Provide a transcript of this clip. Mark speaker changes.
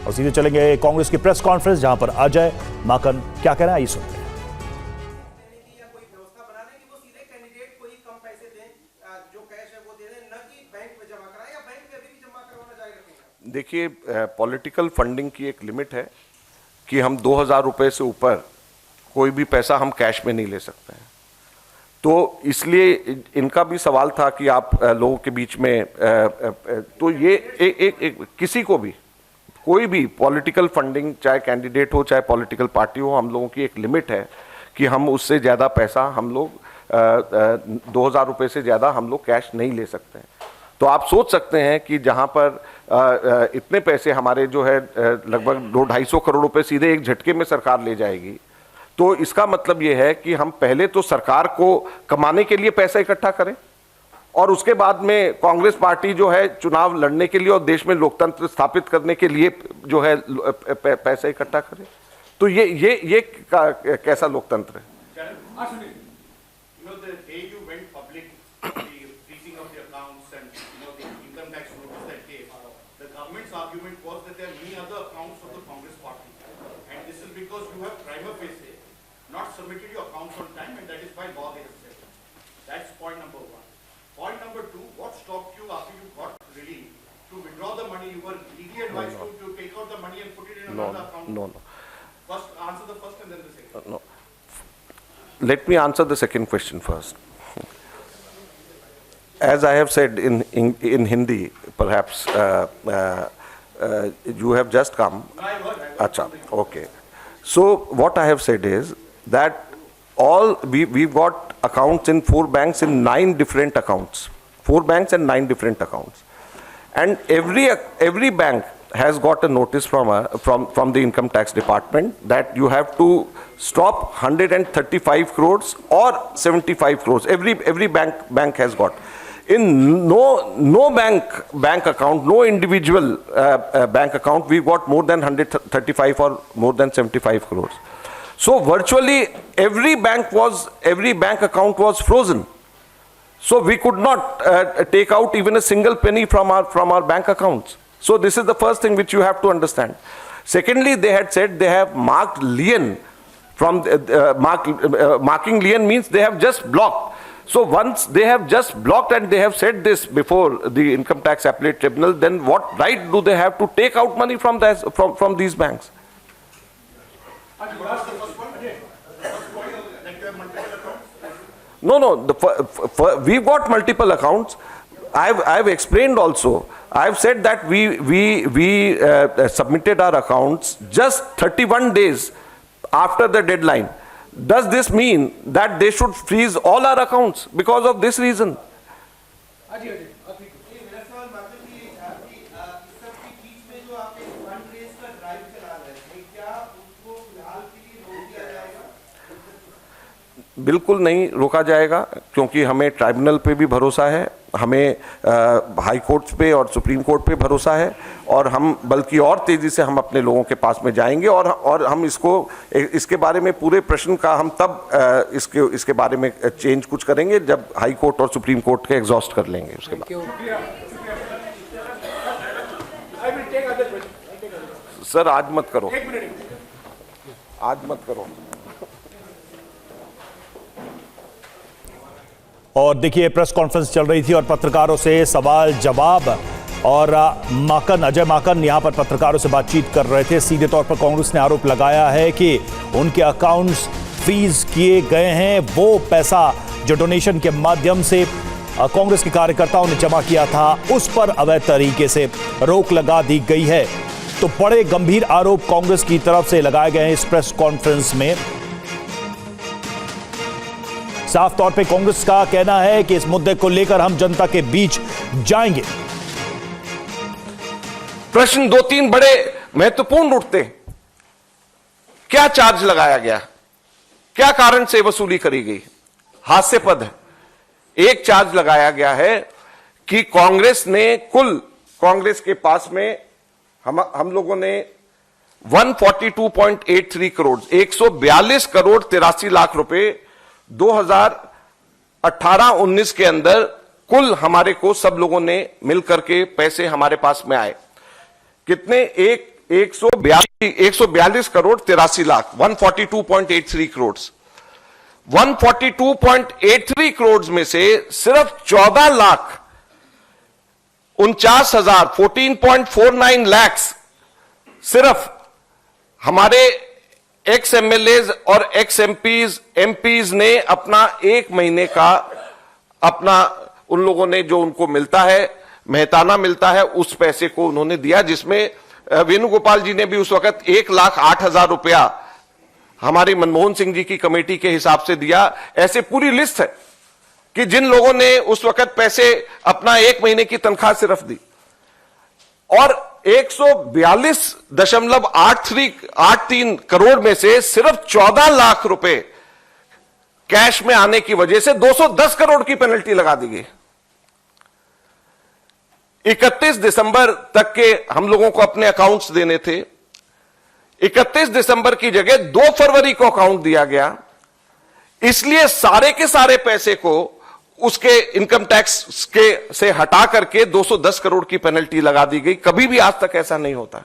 Speaker 1: और सीधे चलेंगे कांग्रेस की प्रेस कॉन्फ्रेंस, जहां पर अजय माकन क्या कहना है ये सुनते हैं।
Speaker 2: देखिए, पॉलिटिकल फंडिंग की एक लिमिट है कि हम 2000 रुपए से ऊपर कोई भी पैसा हम कैश में नहीं ले सकते हैं। तो इसलिए इनका भी सवाल था कि आप लोगों के बीच में तो ये एक किसी को भी कोई भी पॉलिटिकल फंडिंग, चाहे कैंडिडेट हो चाहे पॉलिटिकल पार्टी हो, हम लोगों की एक लिमिट है कि हम उससे ज़्यादा पैसा हम लोग 2000 रुपये से ज़्यादा हम लोग कैश नहीं ले सकते हैं। तो आप सोच सकते हैं कि जहां पर इतने पैसे हमारे जो है लगभग 200-250 करोड़ रुपए सीधे एक झटके में सरकार ले जाएगी, तो इसका मतलब ये है कि हम पहले तो सरकार को कमाने के लिए पैसा इकट्ठा करें और उसके बाद में कांग्रेस पार्टी जो है चुनाव लड़ने के लिए और देश में लोकतंत्र स्थापित करने के लिए जो है पैसा इकट्ठा करे। तो ये कैसा लोकतंत्र है?
Speaker 3: Argument was that there are many other accounts of the Congress party, and this is because you have prima facie not submitted your accounts on time, and that is by law they have said. That's point number one. Point number two, what stopped you after you got relief to withdraw the money? You were legally advised to take out the money and put it in another account.
Speaker 2: No.
Speaker 3: First, answer the first and then the second.
Speaker 2: No. Let me answer the second question first. As I have said in Hindi, perhaps you have just come. Acha, okay. So what I have said is that we've got accounts in 4 banks in 9 different accounts. 4 banks and 9 different accounts. And every bank has got a notice from the income tax department that you have to stop 135 crores or 75 crores. Every bank has got. In no bank account, no individual bank account, we got more than 135 or more than 75 crores. So virtually every bank account was frozen. So we could not take out even a single penny from our bank accounts. So this is the first thing which you have to understand. Secondly, they had said they have marked lien. Marking lien means they have just blocked. So once they have just blocked and they have said this before the Income Tax Appellate Tribunal, then what right do they have to take out money from these banks? No. We've got multiple accounts. I've explained also. I've said that we submitted our accounts just 31 days after the deadline. Does this mean that they should freeze all our accounts because of this reason? बिल्कुल नहीं रोका जाएगा, क्योंकि हमें tribunal पे भी भरोसा है, हमें हाई कोर्ट पे और सुप्रीम कोर्ट पे भरोसा है, और हम बल्कि और तेज़ी से हम अपने लोगों के पास में जाएंगे और हम इसके बारे में पूरे प्रश्न का हम तब इसके बारे में चेंज कुछ करेंगे जब हाई कोर्ट और सुप्रीम कोर्ट के एग्जॉस्ट कर लेंगे उसके बाद। सर आज मत करो, आज मत करो।
Speaker 1: और देखिए, प्रेस कॉन्फ्रेंस चल रही थी और पत्रकारों से सवाल जवाब, और अजय माकन यहां पर पत्रकारों से बातचीत कर रहे थे। सीधे तौर पर कांग्रेस ने आरोप लगाया है कि उनके अकाउंट्स फ्रीज किए गए हैं। वो पैसा जो डोनेशन के माध्यम से कांग्रेस के कार्यकर्ताओं ने जमा किया था, उस पर अवैध तरीके से रोक लगा दी गई है। तो बड़े गंभीर आरोप कांग्रेस की तरफ से लगाए गए हैं इस प्रेस कॉन्फ्रेंस में। साफ तौर पे कांग्रेस का कहना है कि इस मुद्दे को लेकर हम जनता के बीच जाएंगे।
Speaker 2: प्रश्न 2-3 बड़े महत्वपूर्ण उठते हैं। क्या चार्ज लगाया गया, क्या कारण से वसूली करी गई? हास्यास्पद है। एक चार्ज लगाया गया है कि कांग्रेस के पास में हम लोगों ने 142.83 करोड़ 142 करोड़ 83 लाख रुपए 2018-19 के अंदर कुल हमारे को सब लोगों ने मिलकर के पैसे हमारे पास में आए। कितने? 142 करोड़ 83 लाख 142.83 करोड़ 142.83 करोड़ में से सिर्फ 14 लाख 49,000 14.49 लाख सिर्फ हमारे एक्स एमएलएज और एक्स एमपीज ने अपना एक महीने का अपना उन लोगों ने जो उनको मिलता है मेहताना मिलता है उस पैसे को उन्होंने दिया, जिसमें वेणुगोपाल जी ने भी उस वक्त 1,08,000 रुपया हमारी मनमोहन सिंह जी की कमेटी के हिसाब से दिया। ऐसे पूरी लिस्ट है कि जिन लोगों ने उस वक्त पैसे अपना एक महीने की तनख्वाह सिर्फ दी, और 142.83 करोड़ में से सिर्फ 14 लाख रुपए कैश में आने की वजह से 210 करोड़ की पेनल्टी लगा दी गई। 31 दिसंबर तक के हम लोगों को अपने अकाउंट्स देने थे, 31 दिसंबर की जगह 2 फरवरी को अकाउंट दिया गया, इसलिए सारे के सारे पैसे को उसके इनकम टैक्स के से हटा करके 210 करोड़ की पेनल्टी लगा दी गई। कभी भी आज तक ऐसा नहीं होता।